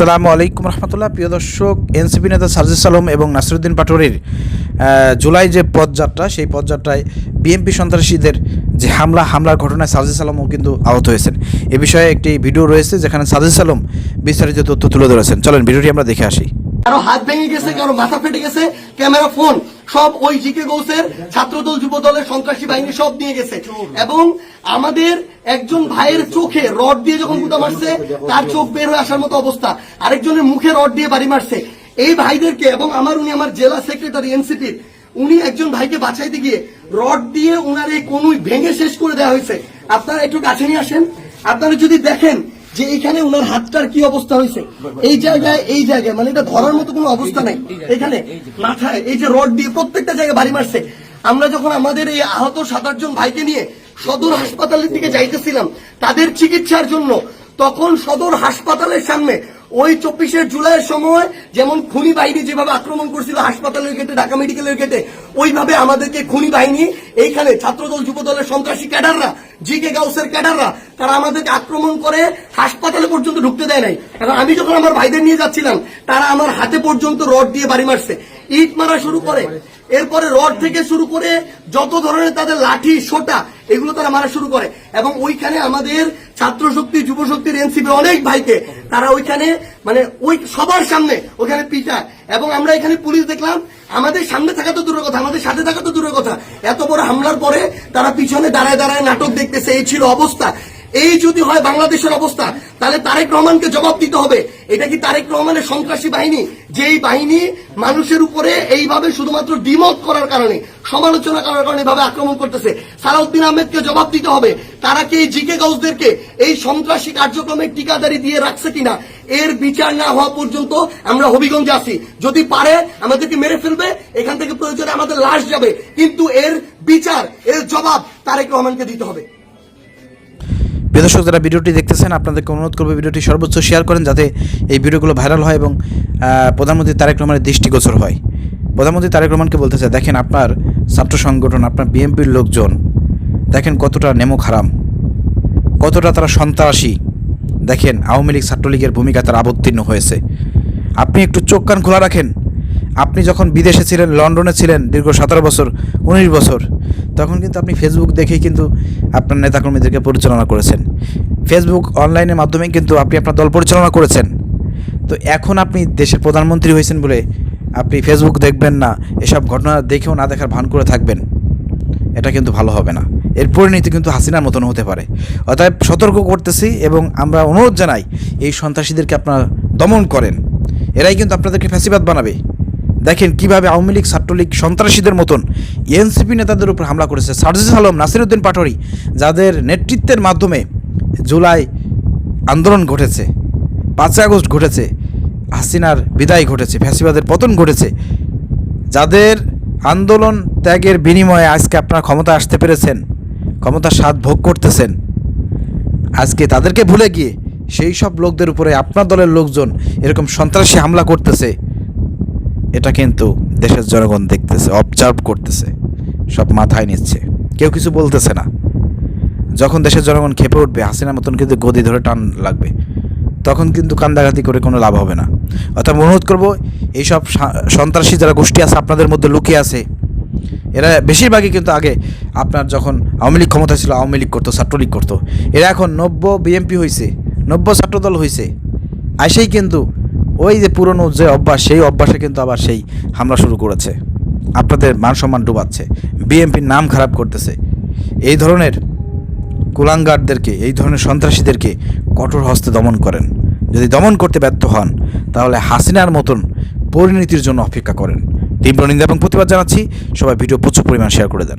আসসালামু আলাইকুম রহমতুল্লাহ। প্রিয় দর্শক, এনসিপি নেতা সার্জিস আলম এবং নাসিরউদ্দিন পাটোয়ারির জুলাই যে পদযাত্রা, সেই পদযাত্রায় বিএনপি সন্ত্রাসীদের যে হামলার ঘটনায় সার্জিস আলমও কিন্তু আহত হয়েছেন। এ বিষয়ে একটি ভিডিও রয়েছে যেখানে সার্জিস আলম বিস্তারিত তথ্য তুলে ধরেছেন। চলেন ভিডিওটি আমরা দেখে আসি। কারো হাত ভেঙে গেছে, কারো মাথা ফেটে গেছে, ক্যামেরা, ফোন সব ওই জিকে গৌসের ছাত্রদল যুবদলের সন্ত্রাসী বাহিনী সব নিয়ে গেছে। এবং আমাদের একজন ভাইয়ের চোখে রড দিয়ে যখন গুতা মারছে, তার চোখ বের হয়ে আসার মতো অবস্থা, আরেকজনের মুখে রড দিয়ে বাড়ি মারছে। এই ভাইদেরকে এবং উনি আমার জেলা সেক্রেটারি এনসিপির, উনি একজন ভাইকে বাঁচাইতে গিয়ে রড দিয়ে উনার এই কনুই ভেঙে শেষ করে দেওয়া হয়েছে। আপনারা একটু কাছে নিয়ে আসেন, আপনারা যদি দেখেন যে এখানে উনার হাতটার কি অবস্থা হয়েছে, এই জায়গায় মানে এটা ধরার মতো কোনো অবস্থা নাই। এখানে মাথায় এই যে রড দিয়ে প্রত্যেকটা জায়গায় বাড়ি মারছে। আমরা যখন আমাদের এই আহত 7-8 জন ভাইকে নিয়ে সদর হাসপাতালের দিকে যাইতেছিলাম তাদের চিকিৎসার জন্য, তখন সদর হাসপাতালের সামনে ওই 24শে জুলাইয়ের সময় যেমন খুনি বাহিনী যেভাবে আক্রমণ করছিল হাসপাতালের গেটে, ঢাকা মেডিকেলের গেটে, ওইভাবে আমাদেরকে খুনি বাহিনী এইখানে ছাত্রদল যুবদলের সন্ত্রাসী ক্যাডাররা, জিকে গাউসের ক্যাডাররা, তারা আমাদেরকে আক্রমণ করে হাসপাতালে পর্যন্ত ঢুকতে দেয় নাই। কারণ আমি যখন আমার ভাইদের নিয়ে যাচ্ছিলাম, তারা আমার হাতে পর্যন্ত রড দিয়ে বাড়ি মারছে, ইট মারা শুরু করে, এরপরে রড থেকে শুরু করে যত ধরনের তাদের লাঠি সোটা এগুলো তারা মারা শুরু করে। এবং ওইখানে আমাদের ছাত্র শক্তি, যুব শক্তির এনসিপি অনেক ভাইকে তারা ওইখানে মানে ওই সবার সামনে ওখানে পিটায়। এবং আমরা এখানে পুলিশ দেখলাম, আমাদের সামনে থাকা তো দূরের কথা, আমাদের সাথে থাকা তো দূরের কথা, এত বড় হামলার পরে তারা পিছনে দাঁড়ায় দাঁড়ায় নাটক দেখতেছে। এই ছিল অবস্থা। এই যদি হয় বাংলাদেশের অবস্থা, তাহলে তারেক রহমানকে জবাব দিতে হবে। এটা কি তারেক রহমানের সন্ত্রাসী বাহিনী, যেই বাহিনী মানুষের উপরে এইভাবে শুধুমাত্র ডিমক করার কারণে, সমালোচনা করার কারণে এভাবে আক্রমণ করতেছে? সালাউদ্দিন আহমেদকে জবাব দিতে হবে। তারা কি এই জিকে গাউসদেরকে এই সন্ত্রাসী কার্যক্রমে টিকাদারি দিয়ে রাখছে কিনা, এর বিচার না হওয়া পর্যন্ত আমরা হবিগঞ্জে আছি। যদি পারে আমাদেরকে মেরে ফেলবে, এখান থেকে প্রয়োজনে আমাদের লাশ যাবে, কিন্তু এর বিচার, এর জবাব তারেক রহমানকে দিতে হবে। প্রিয় দর্শক, যারা ভিডিওটি দেখতেছেন, আপনাদেরকে অনুরোধ করবো ভিডিওটি সর্বোচ্চ শেয়ার করেন, যাতে এই ভিডিওগুলো ভাইরাল হয় এবং প্রধানমন্ত্রী তারেক রহমানের দৃষ্টিগোচর হয়। প্রধানমন্ত্রী তারেক রহমানকে বলতেছে, দেখেন আপনার ছাত্র সংগঠন, আপনার বিএনপির লোকজন দেখেন কতটা নেমক হারাম, কতটা তারা সন্ত্রাসী। দেখেন আওয়ামী লীগ ছাত্রলীগের ভূমিকা তারা অবতীর্ণ হয়েছে। আপনি একটু চোখ কান খোলা রাখেন। আপনি যখন বিদেশে ছিলেন, লন্ডনে ছিলেন দীর্ঘ 17 বছর, 19 বছর, তখন কিন্তু আপনি ফেসবুক দেখেই কিন্তু আপনার নেতাকর্মীদেরকে পরিচালনা করেছেন। ফেসবুক অনলাইনের মাধ্যমে কিন্তু আপনি আপনার দল পরিচালনা করেছেন। তো এখন আপনি দেশের প্রধানমন্ত্রী হয়েছেন বলে আপনি ফেসবুক দেখবেন না, এসব ঘটনা দেখেও না দেখার ভান করে থাকবেন, এটা কিন্তু ভালো হবে না। এর পরিণতি কিন্তু হাসিনার মতন হতে পারে। অতএব সতর্ক করতেছি এবং আমরা অনুরোধ জানাই, এই সন্ত্রাসীদেরকে আপনারা দমন করেন। এরাই কিন্তু আপনাদেরকে ফ্যাসিবাদ বানাবে। দেখেন কিভাবে আওয়ামী লীগ, ছাত্রলীগ সন্ত্রাসীদের মতন এনসিপি নেতাদের উপর হামলা করেছে। সার্জিস আলম, নাসিরউদ্দিন পাটোয়ারি, যাদের নেতৃত্বের মাধ্যমে জুলাই আন্দোলন ঘটেছে, 5 আগস্ট ঘটেছে, হাসিনার বিদায় ঘটেছে, ফ্যাসিবাদের পতন ঘটেছে, যাদের আন্দোলন ত্যাগের বিনিময়ে আজকে আপনারা ক্ষমতা আসতে পেরেছেন, ক্ষমতার স্বাদ ভোগ করতেছেন, আজকে তাদেরকে ভুলে গিয়ে সেই সব লোকদের উপরে আপনার দলের লোকজন এরকম সন্ত্রাসী হামলা করতেছে। এটা কিন্তু দেশের জনগণ দেখতেছে, অবজার্ভ করতেছে, সব মাথায় নিচ্ছে, কেউ কিছু বলতেছে না। যখন দেশের জনগণ খেপে উঠবে, হাসিনার মতন কিন্তু গদি ধরে টান লাগবে, তখন কিন্তু কান্দাঘাতি করে কোনো লাভ হবে না। অর্থাৎ অনুরোধ করবো, এইসব সন্ত্রাসী যারা গোষ্ঠী আছে আপনাদের মধ্যে লুকিয়ে আছে, এরা বেশিরভাগই কিন্তু আগে আপনার যখন আওয়ামী লীগ ক্ষমতা ছিল, আওয়ামী লীগ করতো, ছাত্রলীগ করতো। এরা এখন 90 বিএনপি হয়েছে, 90 ছাত্রদল হয়েছে, আসেই কিন্তু ওই যে পুরনো যে অভ্যাস, সেই অভ্যাসে কিন্তু আবার সেই হামলা শুরু করেছে, আপনাদের মান সম্মান ডুবাচ্ছে, বিএনপির নাম খারাপ করতেছে। এই ধরনের কুলাঙ্গারদেরকে, এই ধরনের সন্ত্রাসীদেরকে কঠোর হস্তে দমন করেন। যদি দমন করতে ব্যর্থ হন, তাহলে হাসিনার মতন পরিণতির জন্য অপেক্ষা করেন। তীব্র নিন্দা এবং প্রতিবাদ জানাচ্ছি। সবাই ভিডিও প্রচুর পরিমাণ শেয়ার করে দেন।